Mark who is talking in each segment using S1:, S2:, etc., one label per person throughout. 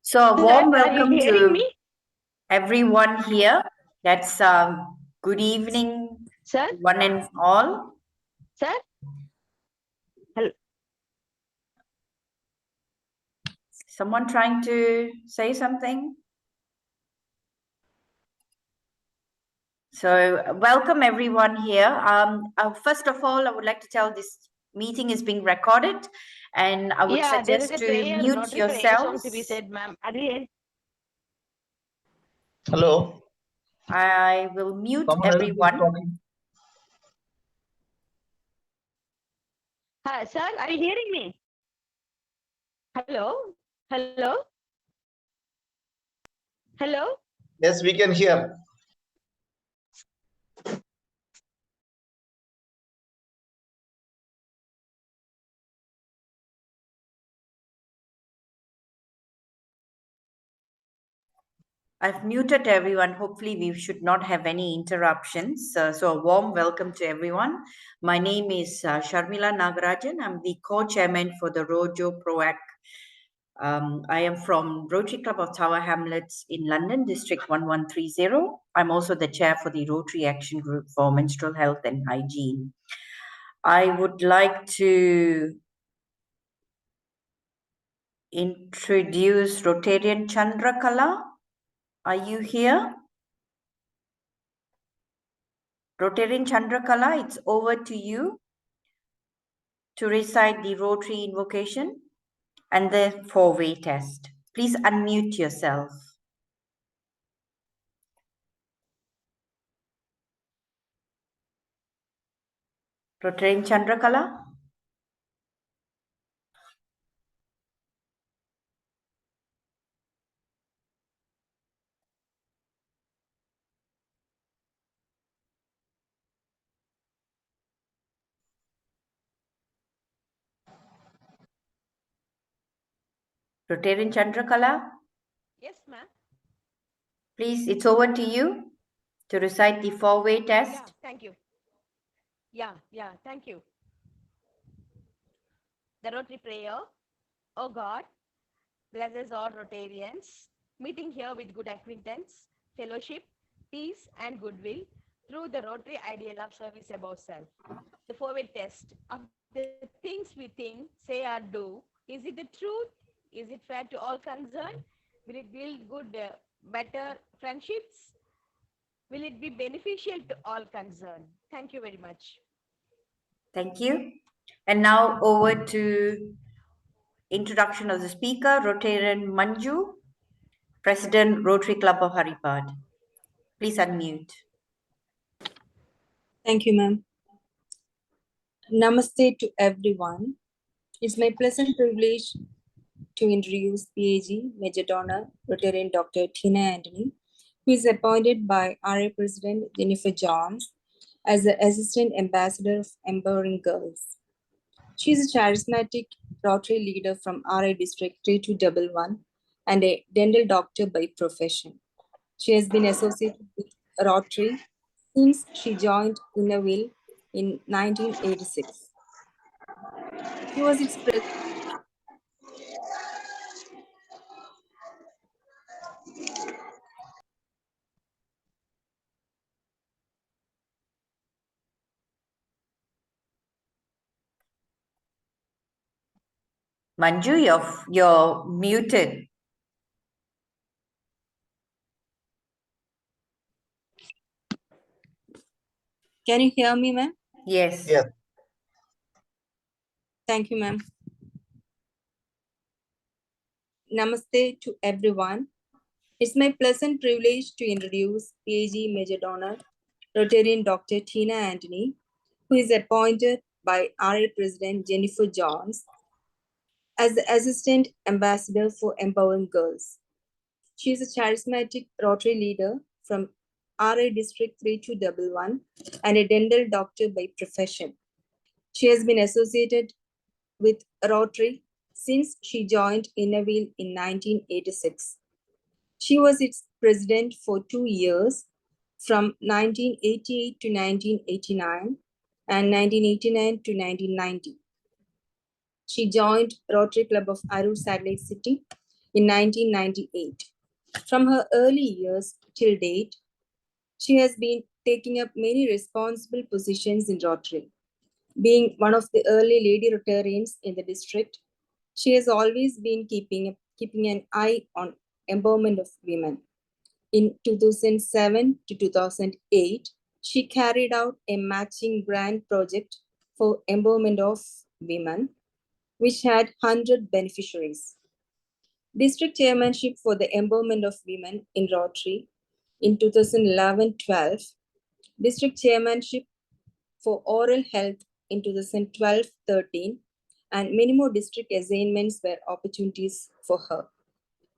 S1: So a warm
S2: Sir, are you
S1: welcome
S2: hearing
S1: to
S2: me?
S1: everyone here. That's good evening,
S2: Sir,
S1: one and all.
S2: sir, hello.
S1: Someone trying to say something? So welcome everyone here. First of all, I would like to tell this meeting is being recorded, and I would
S2: Yeah, there is
S1: suggest
S2: a
S1: to
S2: prayer,
S1: mute
S2: not a prayer song
S1: yourselves.
S2: to be said, ma'am. Are you
S3: Hello.
S1: I will mute
S3: Someone else is
S1: everyone.
S3: calling.
S2: Sir, are you hearing me? Hello? Hello? Hello?
S3: Yes, we can hear.
S1: I've muted everyone. Hopefully, we should not have any interruptions. So, a warm welcome to everyone. My name is Sharmila Nagarajan. I'm the co-chairman for the Rojo PROAC. I am from Rotary Club of Tower Hamlets in London, District 1130. I'm also the chair for the Rotary Action Group for Menstrual Health and Hygiene. I would like to introduce Rotarian Chandrakala. Are you here? Rotarian Chandrakala, it's over to you to recite the Rotary invocation and the four-way test. Please unmute yourself. Rotarian Chandrakala? Rotarian Chandrakala?
S2: Yes, ma'am.
S1: Please, it's over to you to recite the four-way test.
S2: Yeah, thank you. Thank you. The Rotary prayer. Oh God, bless us all Rotarians, meeting here with good acquaintance, fellowship, peace, and goodwill through the Rotary ideal of service above self. The four-way test of the things we think, say, or do. Is it the truth? Is it fair to all concerned? Will it build good, better friendships? Will it be beneficial to all concerned? Thank you very much.
S1: Thank you. And now over to introduction of the speaker, Rotarian Manju, President, Rotary Club of Haripad. Please unmute.
S4: Thank you, ma'am. Namaste to everyone. It's my pleasant privilege to introduce PAG Major Donor Rotarian Dr. Tina Anthony, who is appointed by RA President Jennifer Johns as the Assistant Ambassador of Empowering Girls. She is a charismatic Rotary leader from RA District 3211 and a dental doctor by profession. She has been associated with Rotary since she joined Innerville in 1986. She was its president.
S1: Manju, you're muted.
S4: Can you hear me, ma'am?
S1: Yes.
S3: Yes.
S4: Thank you, ma'am. Namaste to everyone. It's my pleasant privilege to introduce PAG Major Donor Rotarian Dr. Tina Anthony, who is appointed by RA President Jennifer Johns as the Assistant Ambassador for Empowering Girls. She is a charismatic Rotary leader from RA District 3211 and a dental doctor by profession. She has been associated with Rotary since she joined Innerville in 1986. She was its president for 2 years, from 1988 to 1989 and 1989 to 1990. She joined Rotary Club of Arur Satellite City in 1998. From her early years till date, she has been taking up many responsible positions in Rotary. Being one of the early lady Rotarians in the district, she has always been keeping an eye on empowerment of women. In 2007 to 2008, she carried out a matching grant project for empowerment of women, which had 100 beneficiaries. District chairmanship for the empowerment of women in Rotary in 2011-12, district chairmanship for oral health in 2012-13, and many more district assignments were opportunities for her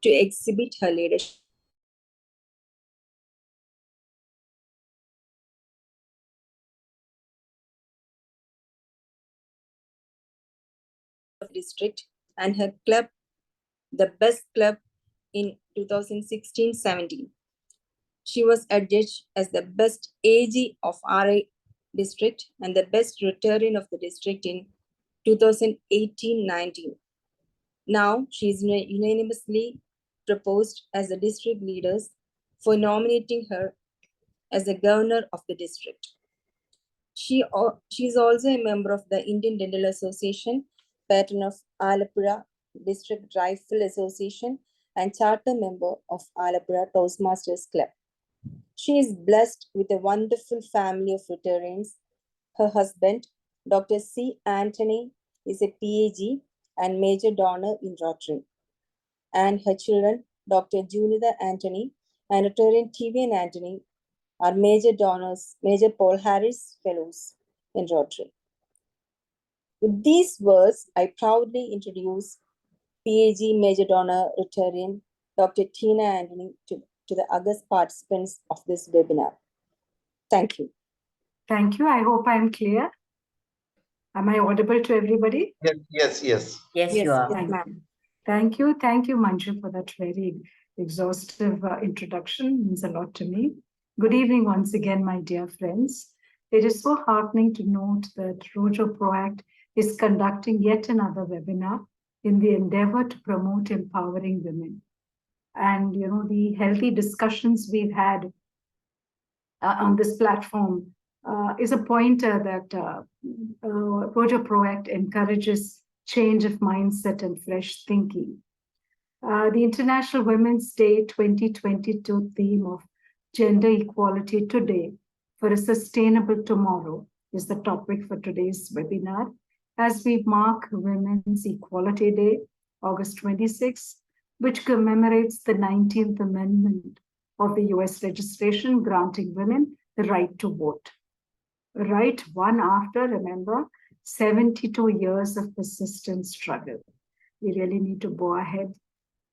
S4: to exhibit her leadership of district and her club, the best club in 2016-17. She was adjudged as the best AG of RA district and the best Rotarian of the district in 2018-19. Now she is unanimously proposed as the district leaders for nominating her as the governor of the district. She is also a member of the Indian Dental Association, patron of Alappuzha District Rifle Association, and charter member of Alappuzha Toastmasters Club. She is blessed with a wonderful family of Rotarians. Her husband, Dr. C. Anthony, is a PAG and major donor in Rotary. And her children, Dr. Junita Anthony and Rotarian TV Anthony, are major donors, Major Paul Harris Fellows in Rotary. With these words, I proudly introduce PAG Major Donor Rotarian, Dr. Tina Anthony, to the August participants of this webinar. Thank you.
S5: Thank you. I hope I'm clear. Am I audible to everybody?
S3: Yes.
S1: Yes, you are.
S5: Thank you. Thank you. Thank you, Manju, for that very exhaustive introduction. It means a lot to me. Good evening once again, my dear friends. It is so heartening to note that Rojo Proact is conducting yet another webinar in the endeavor to promote empowering women. And, you know, the healthy discussions we've had on this platform is a pointer that Rojo Proact encourages change of mindset and fresh thinking. The International Women's Day 2022 theme of Gender Equality Today for a Sustainable Tomorrow is the topic for today's webinar, as we mark Women's Equality Day, August 26, which commemorates the 19th Amendment of the US legislation granting women the right to vote. Right one after, remember, 72 years of persistent struggle. We really need to go ahead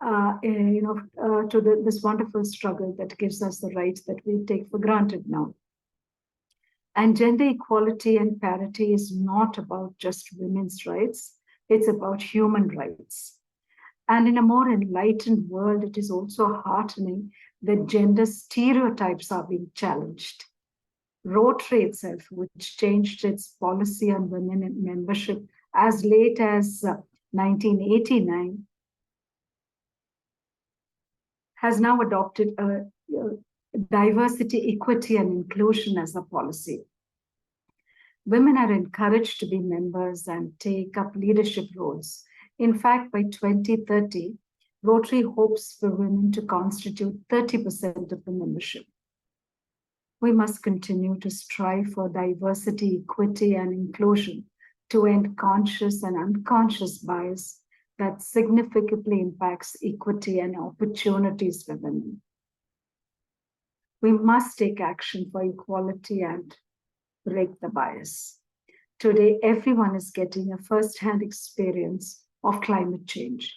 S5: to this wonderful struggle that gives us the rights that we take for granted now. And gender equality and parity is not about just women's rights, it's about human rights. And in a more enlightened world, it is also heartening that gender stereotypes are being challenged. Rotary itself, which changed its policy on women in membership as late as 1989, has now adopted a diversity, equity, and inclusion as a policy. Women are encouraged to be members and take up leadership roles. In fact, by 2030, Rotary hopes for women to constitute 30% of the membership. We must continue to strive for diversity, equity, and inclusion to end conscious and unconscious bias that significantly impacts equity and opportunities for women. We must take action for equality and break the bias. Today, everyone is getting a first-hand experience of climate change,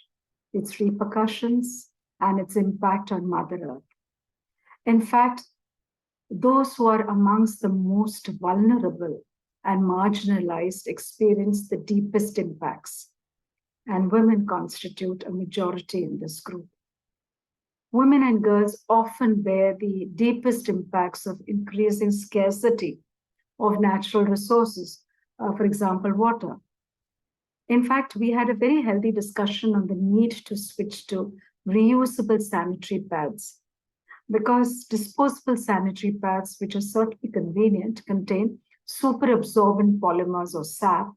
S5: its repercussions, and its impact on Mother Earth. In fact, those who are amongst the most vulnerable and marginalized experience the deepest impacts, and women constitute a majority in this group. Women and girls often bear the deepest impacts of increasing scarcity of natural resources, for example, water. In fact, we had a very healthy discussion on the need to switch to reusable sanitary pads, because disposable sanitary pads, which are certainly convenient, contain superabsorbent polymers or SAP,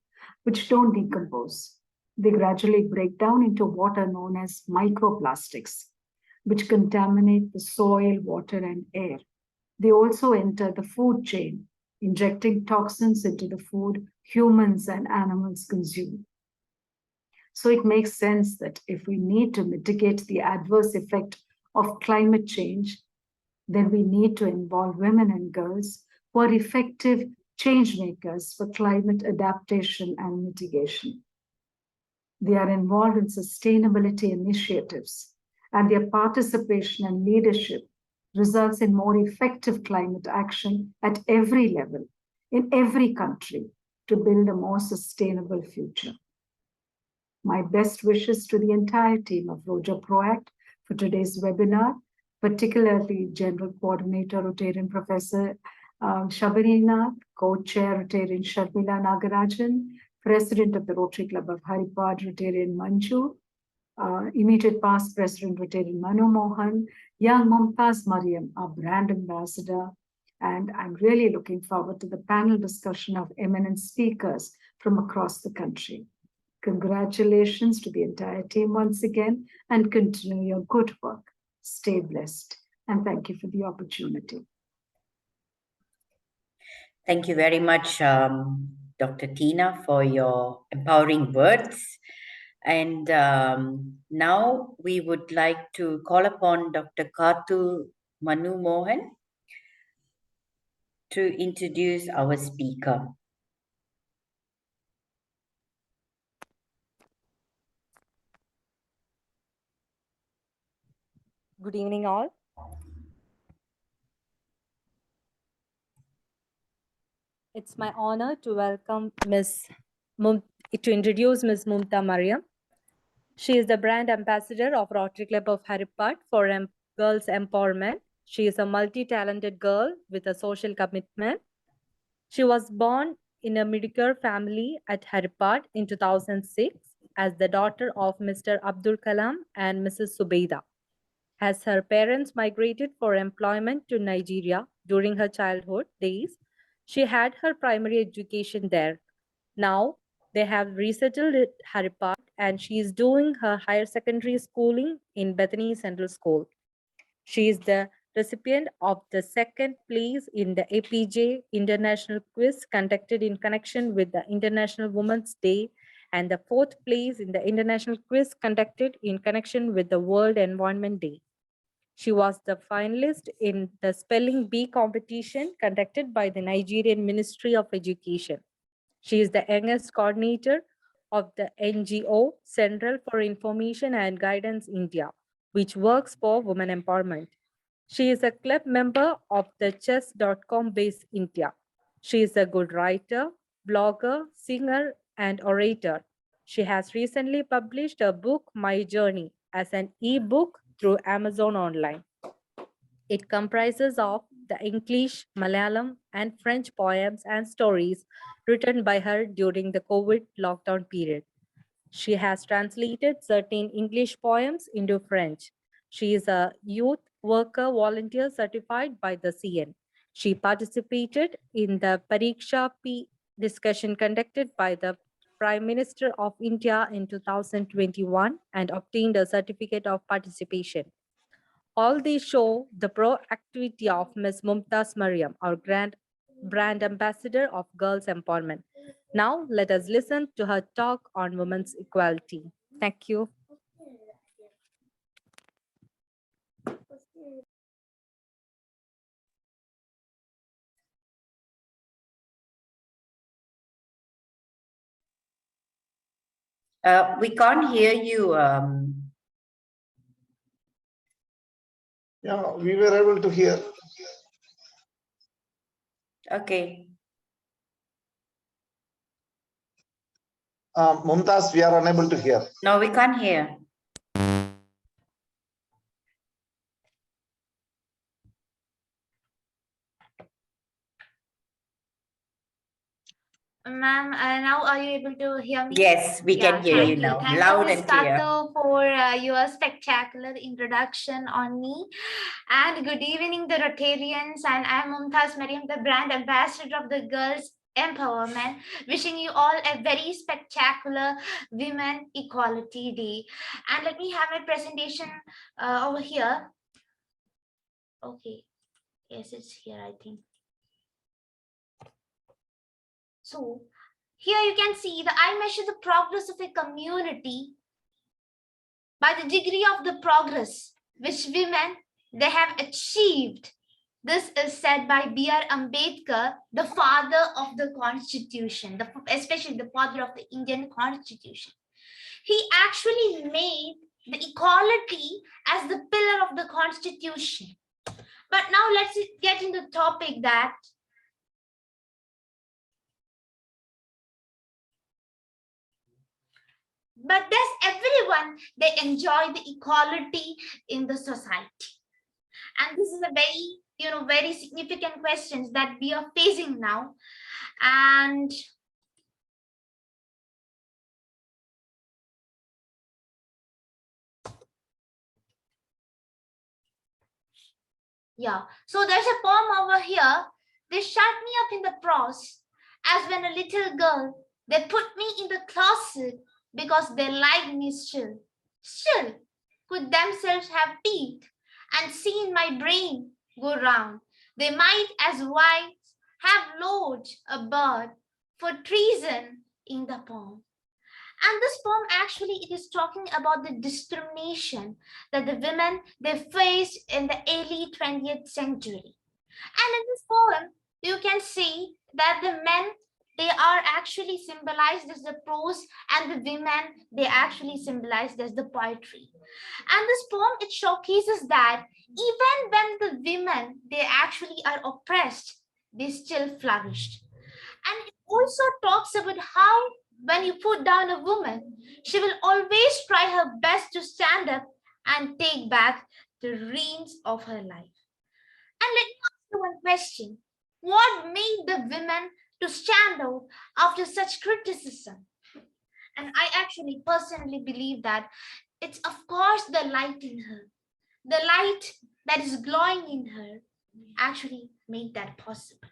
S5: which don't decompose. They gradually break down into what are known as microplastics, which contaminate the soil, water, and air. They also enter the food chain, injecting toxins into the food humans and animals consume. So it makes sense that if we need to mitigate the adverse effect of climate change, then we need to involve women and girls who are effective change makers for climate adaptation and mitigation. They are involved in sustainability initiatives, and their participation and leadership results in more effective climate action at every level, in every country, to build a more sustainable future. My best wishes to the entire team of Roja ProAct for today's webinar, particularly General Coordinator Rotarian Professor Shabari Nath, Co-Chair Rotarian Sharmila Nagarajan, President of the Rotary Club of Haripad Rotarian Manju, immediate past President Rotarian Manu Mohan, young Mumtaz Mariam, our brand ambassador, and I'm really looking forward to the panel discussion of eminent speakers from across the country. Congratulations to the entire team once again, and continue your good work. Stay blessed, and thank you for the opportunity.
S1: Thank you very much, Dr. Tina, for your empowering words. And now we would like to call upon Dr. Katu Manu Mohan to introduce our speaker.
S6: Good evening, all. It's my honor to welcome to introduce Ms. Mumta Mariam. She is the brand ambassador of Rotary Club of Haripad for girls' empowerment. She is a multi-talented girl with a social commitment. She was born in a mediocre family at Haripad in 2006 as the daughter of Mr. Abdul Kalam and Mrs. Subeida. As her parents migrated for employment to Nigeria during her childhood days, she had her primary education there. Now, they have resettled at Haripad and she is doing her higher secondary schooling in Bethany Central School. She is the recipient of the second place in the APJ International Quiz conducted in connection with the International Women's Day and the fourth place in the International Quiz conducted in connection with the World Environment Day. She was the finalist in the Spelling Bee competition conducted by the Nigerian Ministry of Education. She is the youngest coordinator of the NGO Central for Information and Guidance India, which works for women empowerment. She is a club member of the chess.com base India. She is a good writer, blogger, singer, and orator. She has recently published a book, My Journey, as an e-book through Amazon Online. It comprises of the English, Malayalam, and French poems and stories written by her during the COVID lockdown period. She has translated certain English poems into French. She is a youth worker volunteer certified by the CN. She participated in the Pariksha P discussion conducted by the Prime Minister of India in 2021 and obtained a certificate of participation. All these show the proactivity of Ms. Mumtaz Mariam, our brand ambassador of girls' empowerment. Now, let us listen to her talk on women's equality. Thank you.
S1: We can't hear you.
S3: Yeah, we were able to hear.
S1: Okay.
S3: Mumtaz, we are unable to hear.
S1: No, we can't hear.
S7: Ma'am, now are you able to hear me?
S1: Yes, we can hear you
S7: Thank
S1: now,
S7: Thank
S1: loud
S7: you,
S1: and clear.
S7: Sato, for your spectacular introduction on me. And good evening, the Rotarians. And I'm Mumtaz Mariam, the brand ambassador of the Girls Empowerment. Wishing you all a very spectacular Women Equality Day. And let me have my presentation over here. Okay. Yes, it's here, I think. So here you can see that I measure the progress of a community by the degree of the progress which women they have achieved. This is said by B.R. Ambedkar, the father of the Constitution, especially the father of the Indian Constitution. He actually made the equality as the pillar of the Constitution. But now let's get into the topic that but does everyone they enjoy the equality in the society? And this is a very very significant questions that we are facing now. And yeah, so there's a poem over here. They shut me up in the prose as when a little girl they put me in the closet because they like me still could themselves have peeked and seen my brain go round. They might as well have lodged a bird for treason in the poem. And this poem actually it is talking about the discrimination that the women they faced in the early 20th century. And in this poem, you can see that the men they are actually symbolized as the prose and the women they actually symbolized as the poetry. And this poem it showcases that even when the women they actually are oppressed, they still flourished. And it also talks about how when you put down a woman, she will always try her best to stand up and take back the reins of her life. And let me ask you one question. What made the women to stand out after such criticism? And I actually personally believe that it's of course the light in her. The light that is glowing in her actually made that possible.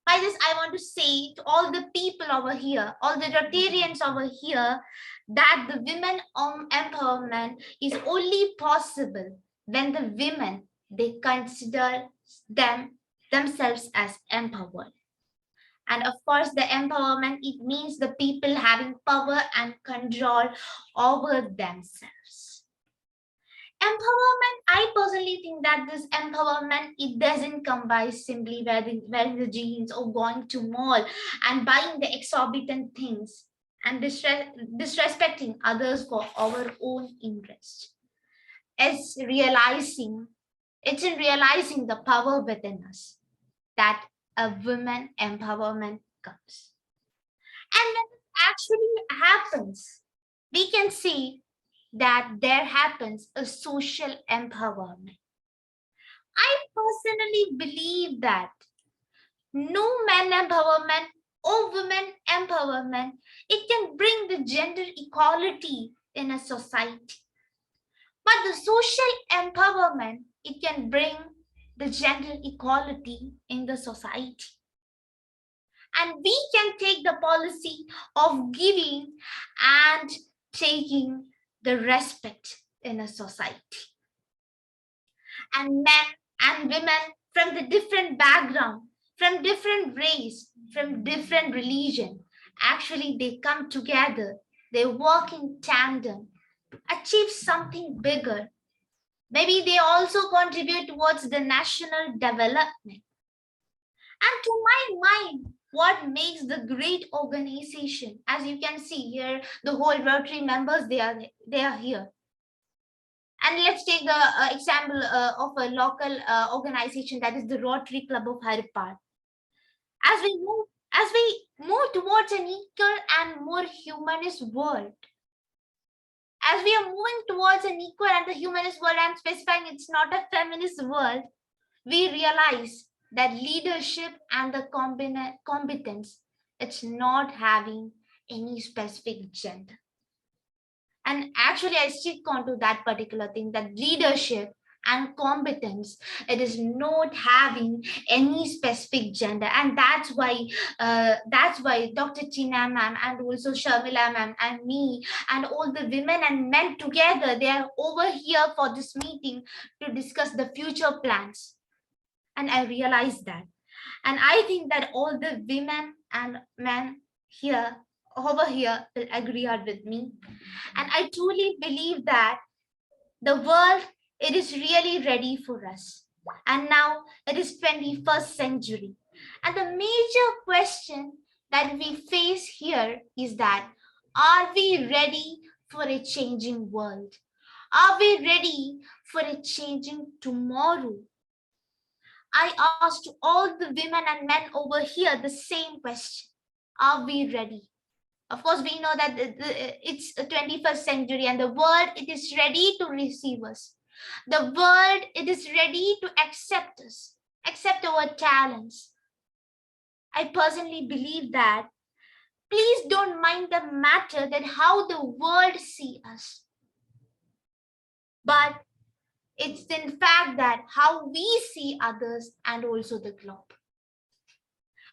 S7: By this, I want to say to all the people over here, all the Rotarians over here, that the women empowerment is only possible when the women they consider themselves as empowered. And of course, the empowerment, it means the people having power and control over themselves. Empowerment, I personally think that this empowerment, it doesn't come by simply wearing the jeans or going to mall and buying the exorbitant things and disrespecting others for our own interest. It's in realizing the power within us that a women empowerment comes. And when it actually happens, we can see that there happens a social empowerment. I personally believe that no man empowerment or women empowerment, it can bring the gender equality in a society. But the social empowerment, it can bring the gender equality in the society. And we can take the policy of giving and taking the respect in a society. And men and women from the different background, from different race, from different religion, actually they come together, they work in tandem to achieve something bigger. Maybe they also contribute towards the national development. And to my mind, what makes the great organization, as you can see here, the whole Rotary members, they are here. And let's take the example of a local organization, that is the Rotary Club of Haripar. As we move towards an equal and more humanist world, as we are moving towards an equal and the humanist world, I'm specifying it's not a feminist world, we realize that leadership and the competence, it's not having any specific gender. And actually, I stick on to that particular thing, that leadership and competence, it is not having any specific gender. And that's why Dr. Tina ma'am and also Sharmila ma'am and me and all the women and men together, they are over here for this meeting to discuss the future plans. And I realized that. And I think that all the women and men here, over here, will agree hard with me. And I truly believe that the world, it is really ready for us. And now it is 21st century. And the major question that we face here is that, are we ready for a changing world? Are we ready for a changing tomorrow? I asked all the women and men over here the same question. Are we ready? Of course, we know that it's the 21st century and the world, it is ready to receive us. The world, it is ready to accept us, accept our talents. I personally believe that. Please don't mind the matter that how the world see us. But it's in fact that how we see others and also the globe.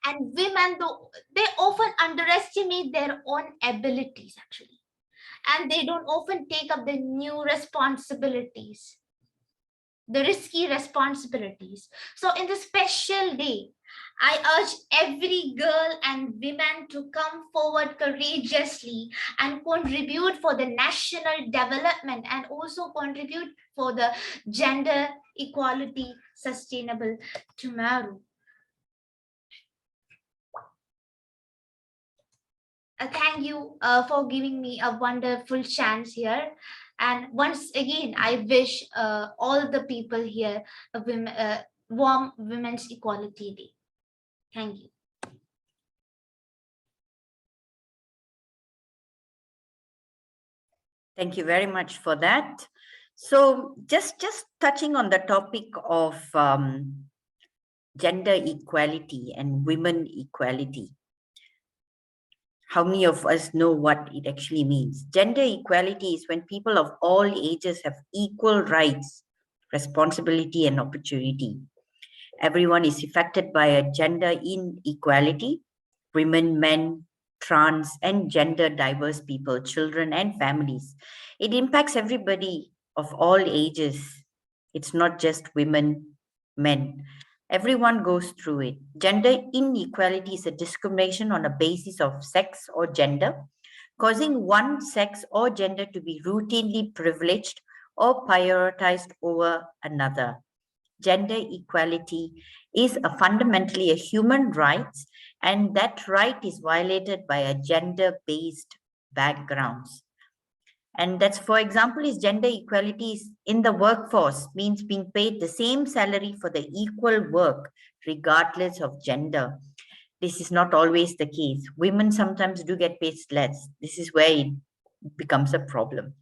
S7: And women, though, they often underestimate their own abilities actually. And they don't often take up the new responsibilities, the risky responsibilities. So in this special day, I urge every girl and women to come forward courageously and contribute for the national development and also contribute for the gender equality sustainable tomorrow. Thank you for giving me a wonderful chance here. And once again, I wish all the people here a warm Women's Equality Day. Thank you.
S1: Thank you very much for that. So just touching on the topic of gender equality and women equality. How many of us know what it actually means? Gender equality is when people of all ages have equal rights, responsibility, and opportunity. Everyone is affected by a gender inequality: women, men, trans, and gender diverse people, children, and families. It impacts everybody of all ages. It's not just women, men. Everyone goes through it. Gender inequality is a discrimination on a basis of sex or gender, causing one sex or gender to be routinely privileged or prioritized over another. Gender equality is fundamentally a human right, and that right is violated by a gender-based backgrounds. And that's, for example, is gender equality is in the workforce, means being paid the same salary for the equal work, regardless of gender. This is not always the case. Women sometimes do get paid less. This is where it becomes a problem.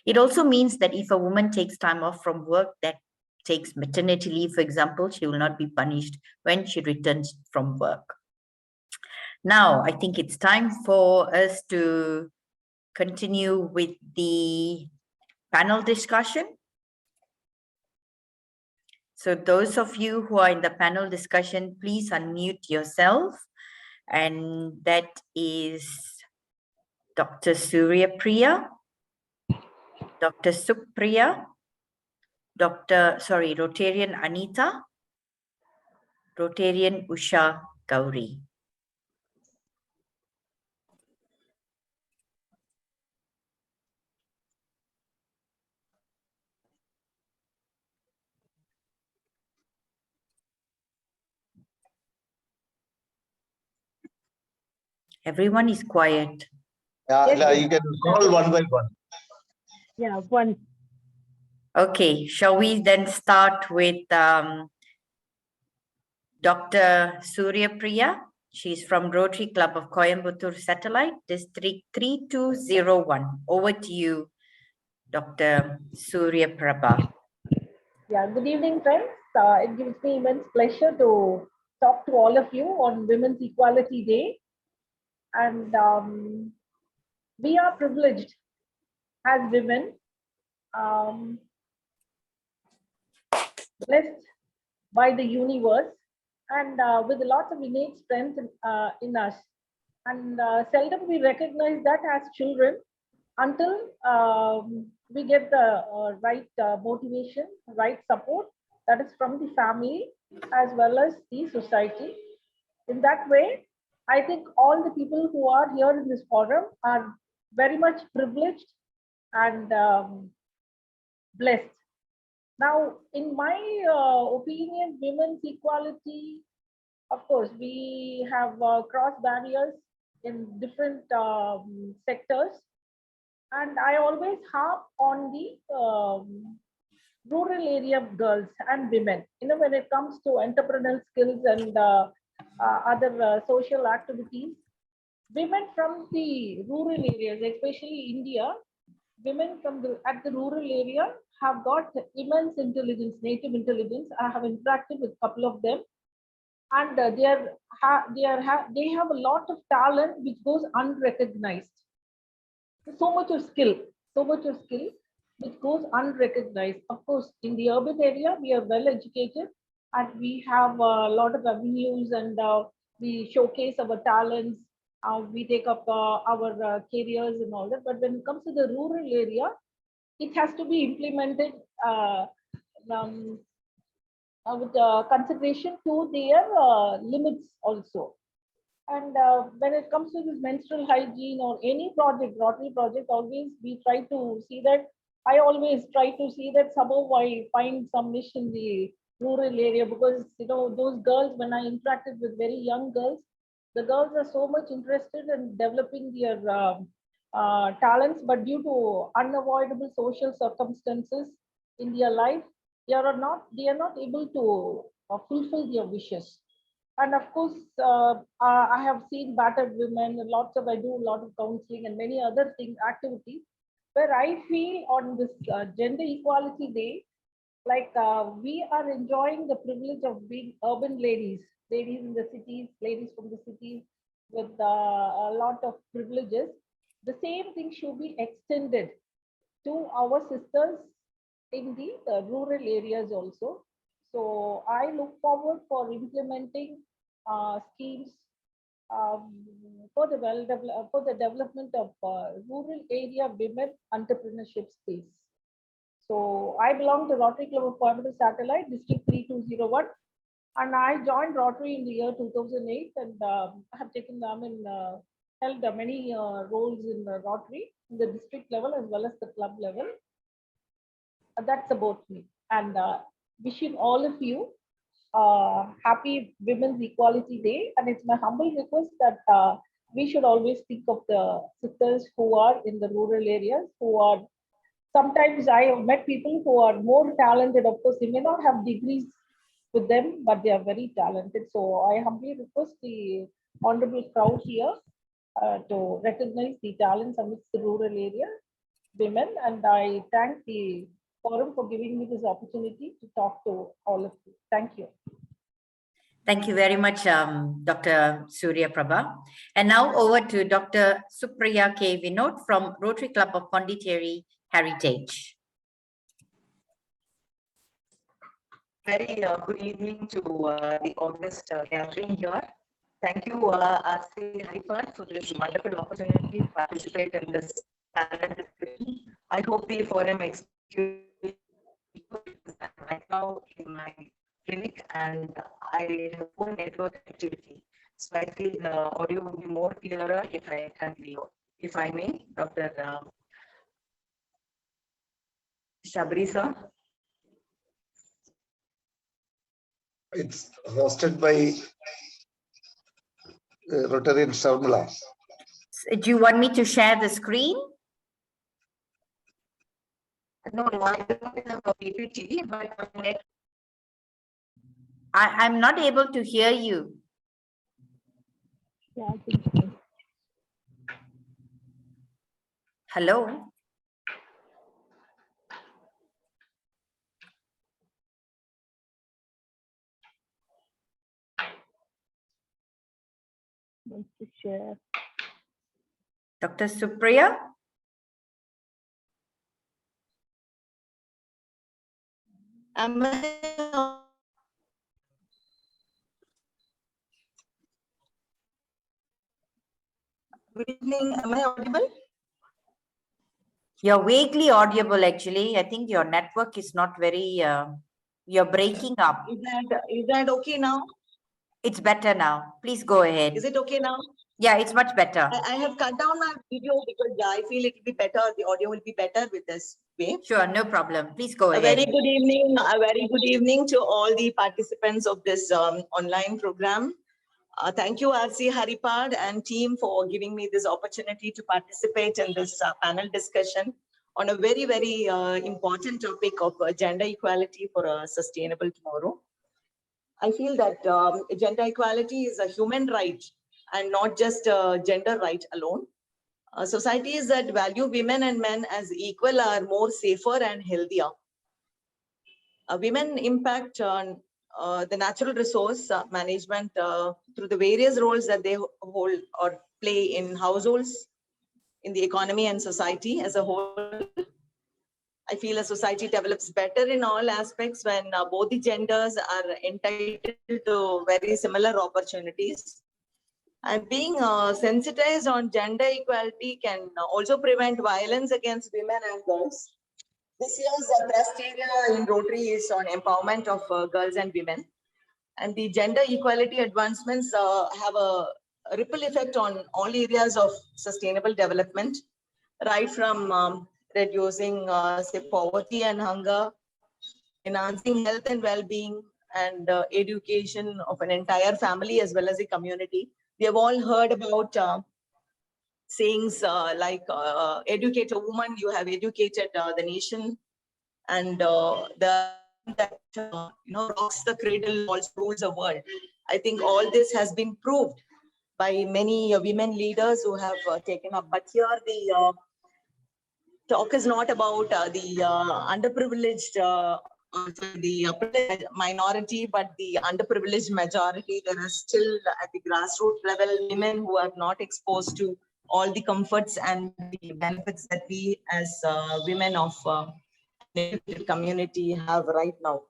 S1: It also means that if a woman takes time off from work, that takes maternity leave, for example, she will not be punished when she returns from work. Now, I think it's time for us to continue with the panel discussion. So those of you who are in the panel discussion, please unmute yourself. And that is Dr. Surya Priya, Dr. Supriya, Rotarian Anita, Rotarian Usha Gauri. Everyone is quiet.
S3: Yeah, you can call one by one.
S8: Yeah, one.
S1: Okay, shall we then start with Dr. Surya Priya? She's from Rotary Club of Coimbatore Satellite, District 3201. Over to you, Dr. Surya Prabha.
S8: Yeah, good evening, friends. It gives me immense pleasure to talk to all of you on Women's Equality Day. And we are privileged as women, blessed by the universe, and with lots of innate strength in us. And seldom we recognize that as children until we get the right motivation, right support, that is from the family as well as the society. In that way, I think all the people who are here in this forum are very much privileged and blessed. Now, in my opinion, women's equality, of course, we have crossed barriers in different sectors. And I always harp on the rural area girls and women. When it comes to entrepreneurial skills and other social activities, women from the rural areas, especially India, women from at the rural area have got immense intelligence, native intelligence. I have interacted with a couple of them, and they have a lot of talent which goes unrecognized. So much of skill which goes unrecognized. Of course, in the urban area, we are well educated and we have a lot of avenues, and we showcase our talents. We take up our careers and all that. But when it comes to the rural area, it has to be implemented with consideration to their limits also. And when it comes to this menstrual hygiene or any project, Rotary project, always we try to see that. I always try to see that somehow I find some niche in the rural area, because those girls, when I interacted with very young girls, the girls are so much interested in developing their talents, but due to unavoidable social circumstances in their life, they are not able to fulfill their wishes. And of course, I have seen battered women. I do a lot of counseling and many other things, activities, where I feel on this Gender Equality Day, like we are enjoying the privilege of being urban ladies in the cities, ladies from the cities with a lot of privileges. The same thing should be extended to our sisters in the rural areas also. So I look forward for implementing schemes for the development of rural area women entrepreneurship space. So I belong to Rotary Club of Coimbatore Satellite, District 3201, and I joined Rotary in the year 2008, and I have held many roles in Rotary in the district level as well as the club level. That's about me, and wishing all of you happy Women's Equality Day. And it's my humble request that we should always think of the sisters who are in the rural areas, who are sometimes I have met people who are more talented. Of course, they may not have degrees with them, but they are very talented. So I humbly request the honorable crowd here to recognize the talents amidst the rural area women. And I thank the forum for giving me this opportunity to talk to all of you. Thank you.
S1: Thank you very much, Dr. Surya Prabha. And now over to Dr. Supriya K. Vinod from Rotary Club of Pondicherry Heritage.
S9: Very good evening to the August gathering here. Thank you, RC Haripad, for this wonderful opportunity to participate in this talent discussion. I hope the forum executes right now in my clinic, and I have full network activity. So I feel the audio will be more clearer if I continue. If I may, Dr. Shabri sir.
S3: It's hosted by Rotarian Sharmila.
S1: Do you want me to share the screen?
S9: No, I don't have a PPT, but
S1: I'm not able to hear you.
S8: Yeah, I think so.
S1: Hello?
S8: Want to share.
S1: Dr. Supriya?
S10: Am I Good evening. Am I audible?
S1: You're vaguely audible, actually. I think your network is not very, you're breaking up.
S10: Is that okay now?
S1: It's better now. Please go ahead.
S10: Is it okay now?
S1: Yeah, it's much better.
S10: I have cut down my video because I feel it will be better. The audio will be better with this way.
S1: Sure, no problem. Please go
S10: A
S1: ahead.
S10: very good evening. A very good evening to all the participants of this online program. Thank you, RC Haripad and team for giving me this opportunity to participate in this panel discussion on a very, very important topic of gender equality for a sustainable tomorrow. I feel that gender equality is a human right and not just a gender right alone. Societies that value women and men as equal are more safer and healthier. Women impact on the natural resource management through the various roles that they hold or play in households, in the economy and society as a whole. I feel a society develops better in all aspects when both the genders are entitled to very similar opportunities. And being sensitized on gender equality can also prevent violence against women and girls. This year's press area in Rotary is on empowerment of girls and women. And the gender equality advancements have a ripple effect on all areas of sustainable development, right from reducing say poverty and hunger, enhancing health and well-being, and education of an entire family as well as a community. We have all heard about sayings like educate a woman, you have educated the nation, and the that rocks the cradle also rules the world. I think all this has been proved by many women leaders who have taken up. But here the talk is not about the underprivileged, the minority, but the underprivileged majority. There are still at the grassroots level women who are not exposed to all the comforts and the benefits that we as women of community have right now.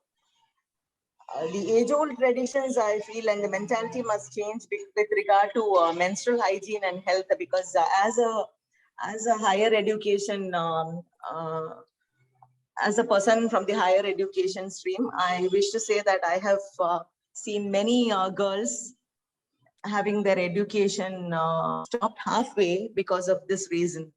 S10: The age-old traditions, I feel, and the mentality must change with regard to menstrual hygiene and health, because as a higher education, as a person from the higher education stream, I wish to say that I have seen many girls having their education stopped halfway because of this reason.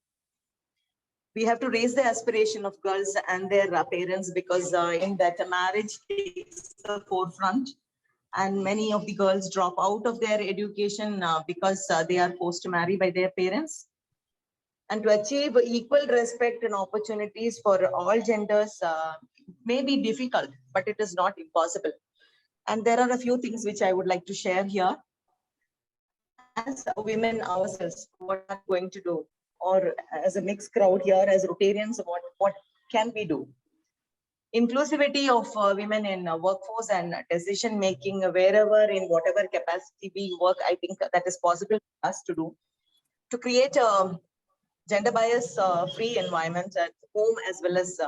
S10: We have to raise the aspiration of girls and their parents, because in that marriage takes the forefront, and many of the girls drop out of their education because they are forced to marry by their parents. And to achieve equal respect and opportunities for all genders may be difficult, but it is not impossible. And there are a few things which I would like to share here. As women ourselves, what are we going to do? Or as a mixed crowd here, as Rotarians, what can we do? Inclusivity of women in workforce and decision making, wherever, in whatever capacity we work, I think that is possible for us to do. To create a gender bias free environment at home as well as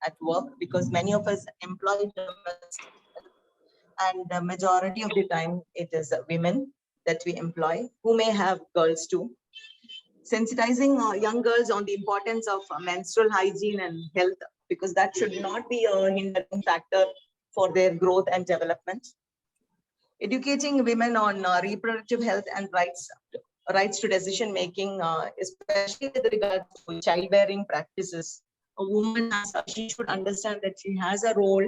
S10: at work, because many of us employ and the majority of the time it is women that we employ, who may have girls too. Sensitizing young girls on the importance of menstrual hygiene and health, because that should not be a hindering factor for their growth and development. Educating women on reproductive health and rights to decision making, especially with regard to childbearing practices. A woman she should understand that she has a role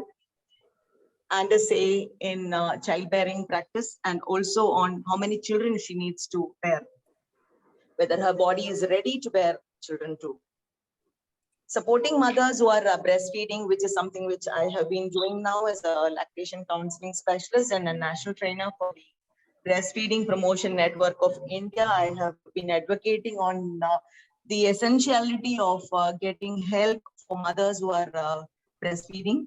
S10: and a say in childbearing practice, and also on how many children she needs to bear, whether her body is ready to bear children too. Supporting mothers who are breastfeeding, which is something which I have been doing now as a lactation counseling specialist and a national trainer for the Breastfeeding Promotion Network of India. I have been advocating on the essentiality of getting help for mothers who are breastfeeding,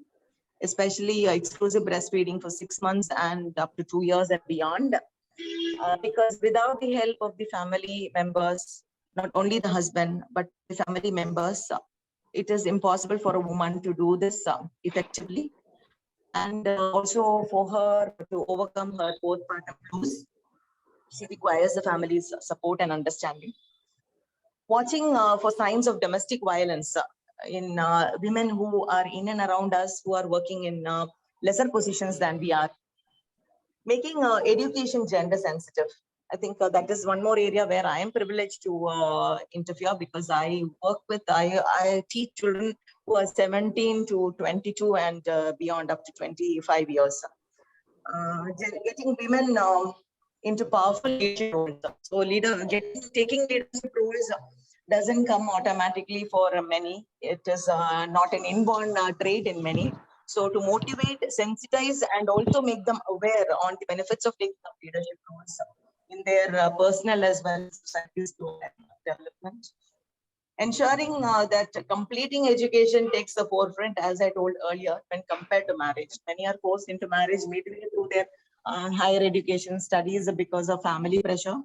S10: especially exclusive breastfeeding for 6 months and up to 2 years and beyond. Because without the help of the family members, not only the husband, but the family members. It is impossible for a woman to do this effectively. And also for her to overcome her postpartum blues, she requires the family's support and understanding. Watching for signs of domestic violence in women who are in and around us, who are working in lesser positions than we are. Making education gender sensitive. I think that is one more area where I am privileged to interfere, because I work with, I teach children who are 17 to 22 and beyond, up to 25 years. Getting women into powerful leadership roles. So taking leadership roles doesn't come automatically for many. It is not an inborn trait in many. So to motivate, sensitize, and also make them aware on the benefits of taking up leadership roles in their personal as well as society's development. Ensuring that completing education takes the forefront, as I told earlier, when compared to marriage. Many are forced into marriage midway through their higher education studies because of family pressure.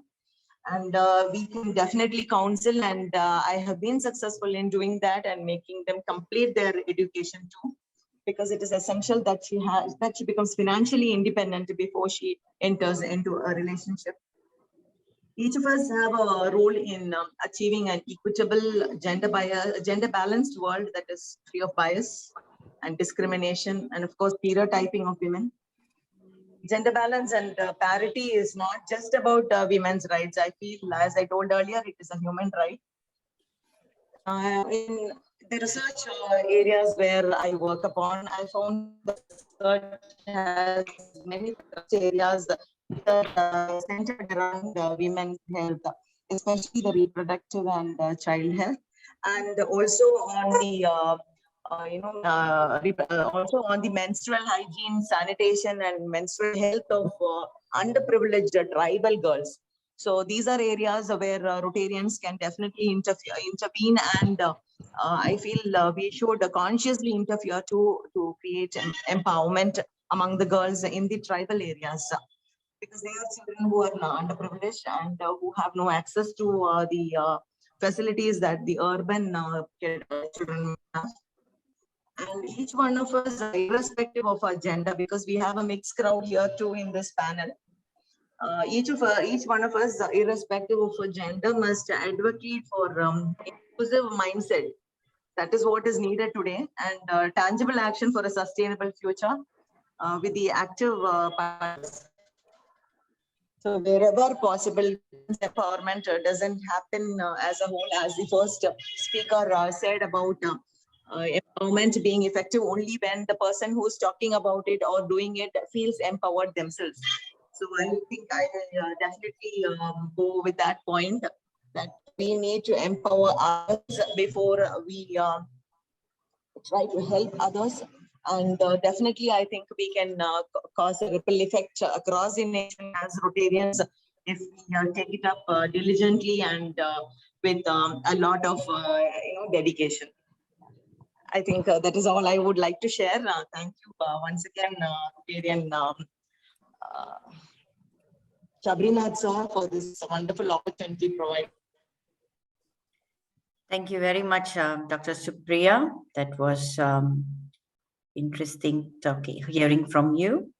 S10: And we can definitely counsel, and I have been successful in doing that and making them complete their education too, because it is essential that she becomes financially independent before she enters into a relationship. Each of us have a role in achieving an equitable, gender balanced world that is free of bias and discrimination, and of course stereotyping of women. Gender balance and parity is not just about women's rights. I feel, as I told earlier, it is a human right. In the research areas where I work upon, I found that research has many areas that are centered around women's health, especially the reproductive and child health, and also on the also on the menstrual hygiene, sanitation, and menstrual health of underprivileged tribal girls. So these are areas where Rotarians can definitely intervene, and I feel we should consciously interfere to create empowerment among the girls in the tribal areas, because they are children who are underprivileged and who have no access to the facilities that the urban children have. And each one of us, irrespective of our gender, because we have a mixed crowd here too in this panel, each one of us, irrespective of our gender, must advocate for inclusive mindset. That is what is needed today, and tangible action for a sustainable future with the active parts. So wherever possible, empowerment doesn't happen as a whole, as the first speaker said about empowerment being effective only when the person who's talking about it or doing it feels empowered themselves. So I think I will definitely go with that point, that we need to empower others before we try to help others. And definitely, I think we can cause a ripple effect across the nation as Rotarians if we take it up diligently and with a lot of dedication. I think that is all I would like to share. Thank you once again, Rotarian Shabrinath sir, for this wonderful opportunity provided.
S1: Thank you very much, Dr. Supriya. That was interesting hearing from you.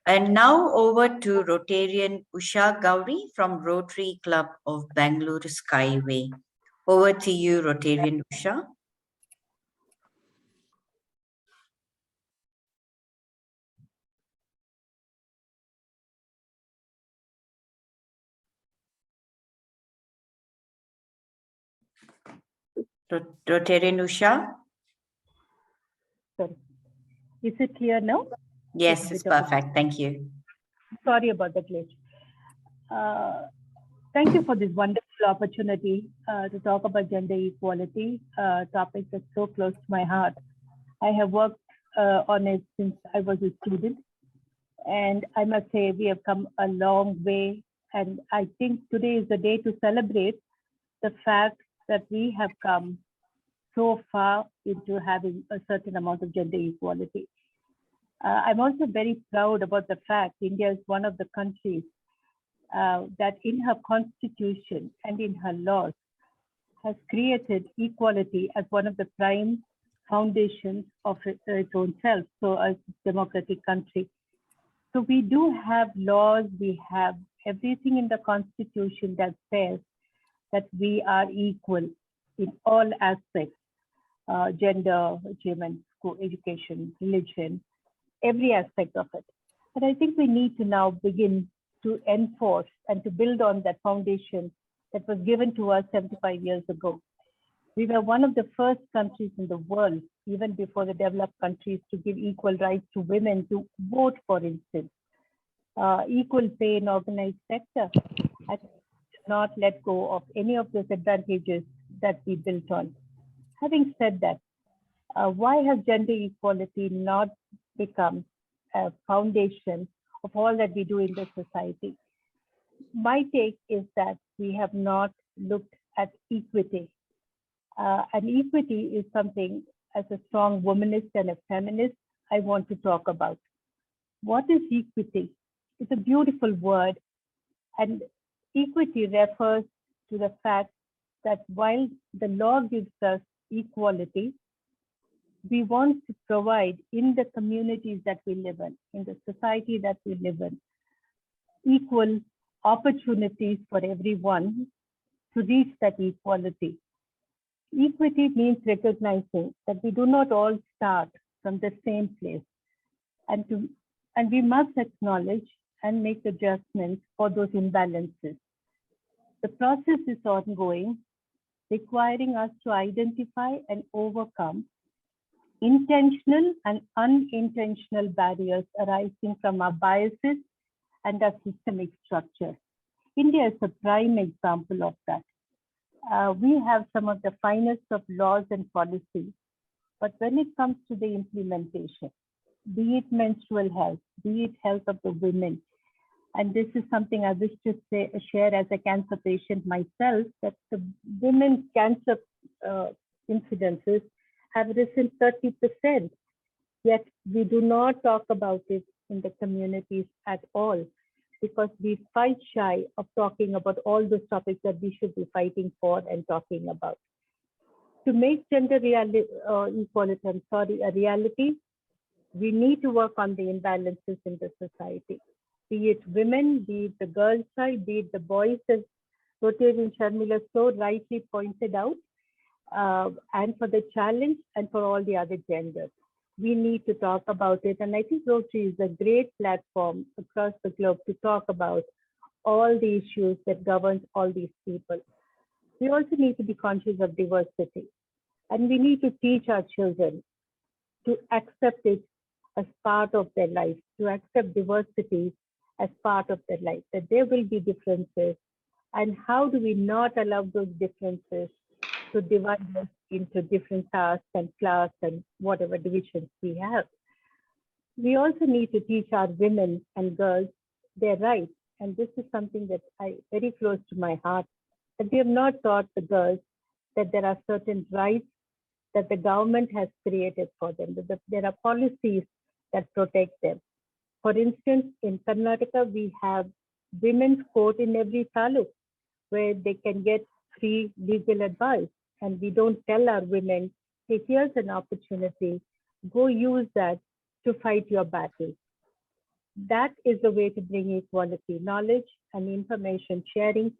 S1: And now over to Rotarian Usha Gauri from Rotary Club of Bangalore Skyway. Over to you, Rotarian Usha. Rotarian Usha?
S11: Sorry. Is it clear now?
S1: Yes, it's perfect. Thank you.
S11: Sorry about the glitch. Thank you for this wonderful opportunity to talk about gender equality, topic that's so close to my heart. I have worked on it since I was a student, and I must say we have come a long way. And I think today is the day to celebrate the fact that we have come so far into having a certain amount of gender equality. I'm also very proud about the fact India is one of the countries that in her constitution and in her laws has created equality as one of the prime foundations of its own self, so as a democratic country. So we do have laws, we have everything in the Constitution that says that we are equal in all aspects, gender, achievement, school, education, religion, every aspect of it. But I think we need to now begin to enforce and to build on that foundation that was given to us 75 years ago. We were one of the first countries in the world, even before the developed countries, to give equal rights to women to vote, for instance. Equal pay in organized sector. I think we should not let go of any of those advantages that we built on. Having said that, why has gender equality not become a foundation of all that we do in the society? My take is that we have not looked at equity. And equity is something, as a strong womanist and a feminist, I want to talk about. What is equity? It's a beautiful word. And equity refers to the fact that while the law gives us equality, we want to provide in the communities that we live in the society that we live in, equal opportunities for everyone to reach that equality. Equity means recognizing that we do not all start from the same place, and we must acknowledge and make adjustments for those imbalances. The process is ongoing, requiring us to identify and overcome intentional and unintentional barriers arising from our biases and our systemic structure. India is a prime example of that. We have some of the finest of laws and policies, but when it comes to the implementation, be it menstrual health, be it health of the women, and this is something I wish to share as a cancer patient myself, that the women's cancer incidences have risen 30%, yet we do not talk about it in the communities at all, because we fight shy of talking about all those topics that we should be fighting for and talking about. To make gender equality, a reality, we need to work on the imbalances in the society, be it women, be it the girls' side, be it the boys, as Rotarian Sharmila so rightly pointed out, and for the challenge and for all the other genders. We need to talk about it. And I think Rotary is a great platform across the globe to talk about all the issues that govern all these people. We also need to be conscious of diversity. And we need to teach our children to accept it as part of their life, to accept diversity as part of their life, that there will be differences. And how do we not allow those differences to divide us into different castes and class and whatever divisions we have. We also need to teach our women and girls their rights. And this is something that I very close to my heart, that we have not taught the girls that there are certain rights that the government has created for them, that there are policies that protect them. For instance, in Karnataka, we have women's court in every taluk where they can get free legal advice. And we don't tell our women, hey, here's an opportunity, go use that to fight your battle. That is the way to bring equality, knowledge and information sharing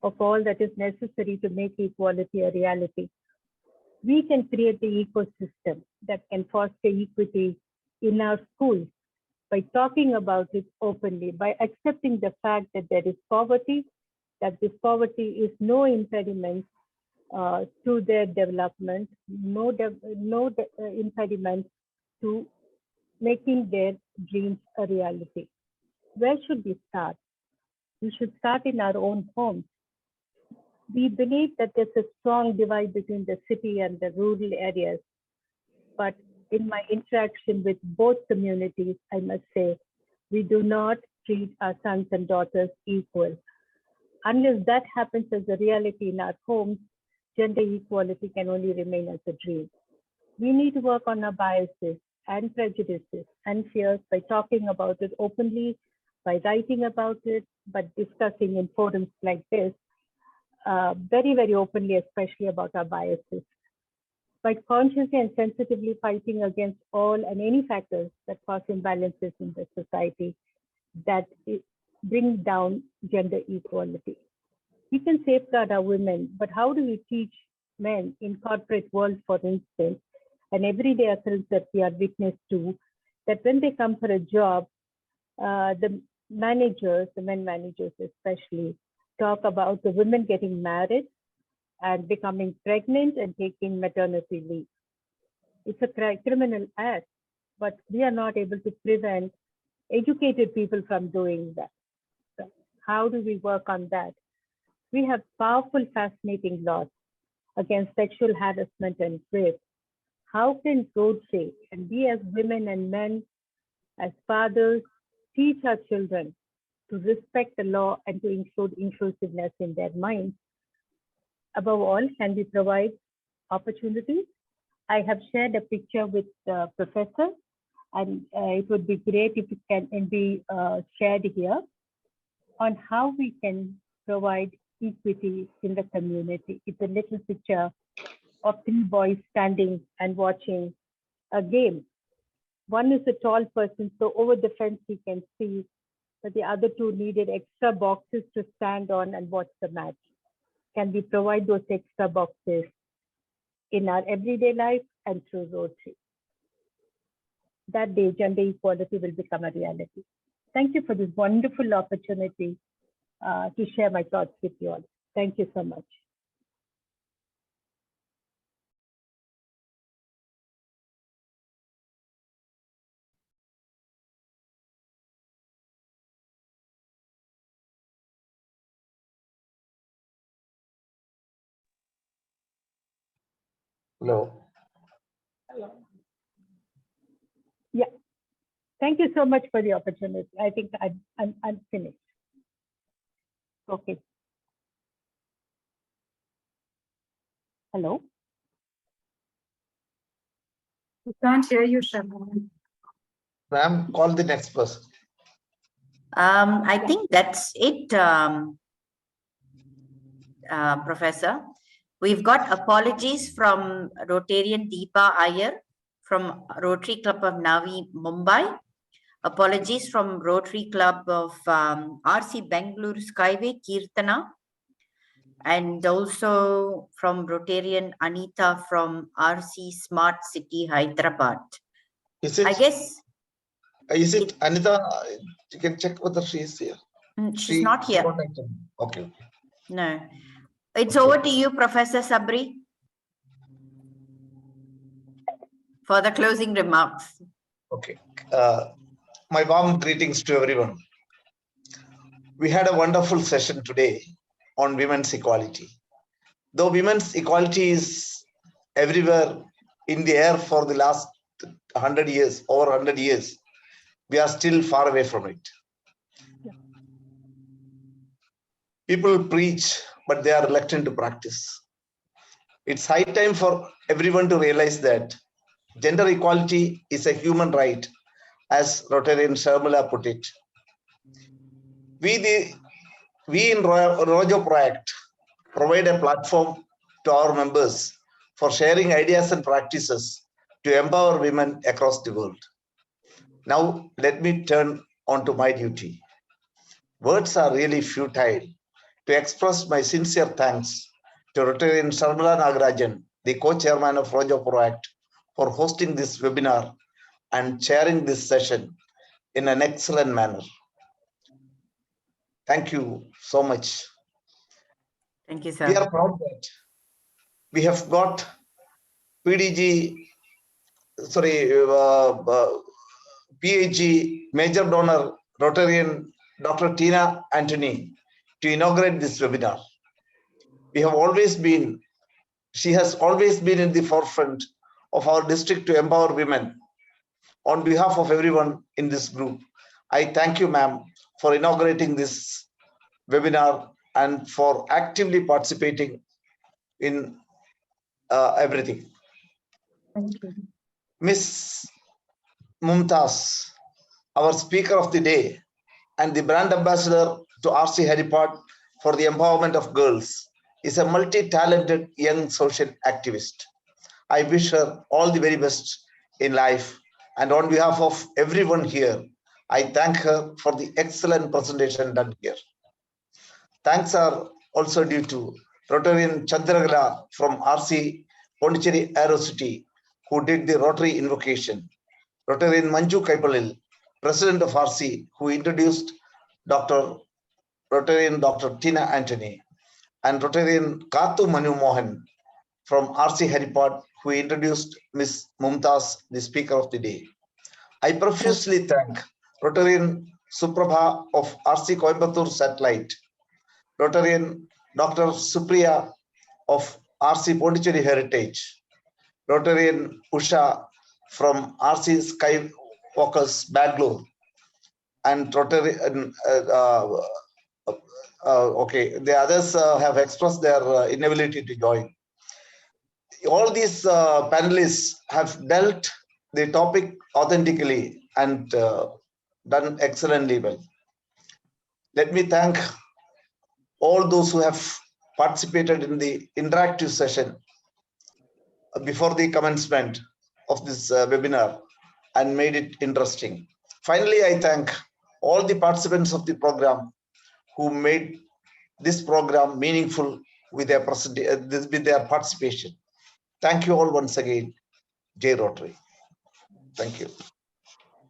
S11: of all that is necessary to make equality a reality. We can create the ecosystem that can foster equity in our schools by talking about it openly, by accepting the fact that there is poverty, that this poverty is no impediment to their development, no impediment to making their dreams a reality. Where should we start? We should start in our own homes. We believe that there's a strong divide between the city and the rural areas. But in my interaction with both communities, I must say, we do not treat our sons and daughters equal. Unless that happens as a reality in our homes, gender equality can only remain as a dream. We need to work on our biases and prejudices and fears by talking about it openly, by writing about it, but discussing in forums like this. very, very openly, especially about our biases. By consciously and sensitively fighting against all and any factors that cause imbalances in the society that bring down gender equality. We can safeguard our women, but how do we teach men in corporate world, for instance, and everyday occurrence that we are witness to, that when they come for a job, the managers, the men managers especially, talk about the women getting married and becoming pregnant and taking maternity leave. It's a criminal act, but we are not able to prevent educated people from doing that. So how do we work on that? We have powerful, fascinating laws against sexual harassment and rape. How can Rotary and we as women and men, as fathers, teach our children to respect the law and to include inclusiveness in their minds? Above all, can we provide opportunities? I have shared a picture with the professor, and it would be great if it can be shared here on how we can provide equity in the community. It's a little picture of 3 boys standing and watching a game. One is a tall person, so over the fence he can see, but the other 2 needed extra boxes to stand on and watch the match. Can we provide those extra boxes in our everyday life and through Rotary? That day, gender equality will become a reality. Thank you for this wonderful opportunity to share my thoughts with you all. Thank you so much.
S3: Hello.
S11: Yeah. Thank you so much for the opportunity. I think I'm finished. Okay. Hello.
S5: We can't hear you, Sharmila.
S3: Ma'am, call the next person.
S1: I think that's it, Professor. We've got apologies from Rotarian Deepa Iyer from Rotary Club of Navi, Mumbai. Apologies from Rotary Club of RC Bangalore Skyway, Kirtana. And also from Rotarian Anita from RC Smart City, Hyderabad.
S3: Is it?
S1: I guess.
S3: Is it Anita? You can check whether she is here.
S1: She's not here.
S3: Okay.
S1: No. It's over to you, Professor Sabri, for the closing remarks.
S3: Okay. My warm greetings to everyone. We had a wonderful session today on women's equality. Though women's equality is everywhere in the air for the last 100 years, over 100 years, we are still far away from it. People preach, but they are reluctant to practice. It's high time for everyone to realize that gender equality is a human right, as Rotarian Sharmila put it. We in Rojo Project provide a platform to our members for sharing ideas and practices to empower women across the world. Now, let me turn on to my duty. Words are really futile to express my sincere thanks to Rotarian Sharmila Nagarajan, the co-chairman of Rojo Project, for hosting this webinar and chairing this session in an excellent manner. Thank you so much.
S1: Thank you, sir.
S3: We are proud that we have got PhD major donor Rotarian Dr. Tina Anthony to inaugurate this webinar. She has always been in the forefront of our district to empower women. On behalf of everyone in this group, I thank you, ma'am, for inaugurating this webinar and for actively participating in everything.
S5: Thank you.
S3: Ms. Mumtaz, our speaker of the day and the brand ambassador to RC Haripad for the empowerment of girls, is a multi-talented young social activist. I wish her all the very best in life. And on behalf of everyone here, I thank her for the excellent presentation done here. Thanks are also due to Rotarian Chandragala from RC Pondicherry Aero City, who did the Rotary invocation. Rotarian Manju Kaipalil, President of RC, who introduced Rotarian Dr. Tina Anthony, and Rotarian Kathu Manu Mohan from RC Haripad, who introduced Ms. Mumtaz, the Speaker of the Day. I profusely thank Rotarian Suprabha of RC Coimbatore Satellite, Rotarian Dr. Supriya of RC Pondicherry Heritage, Rotarian Usha from RC Skywalkers Bangalore, and Rotarian, okay, the others have expressed their inability to join. All these panelists have dealt the topic authentically and done excellently well. Let me thank all those who have participated in the interactive session before the commencement of this webinar and made it interesting. Finally, I thank all the participants of the program who made this program meaningful with their participation. Thank you all once again. Jai Rotary. Thank you.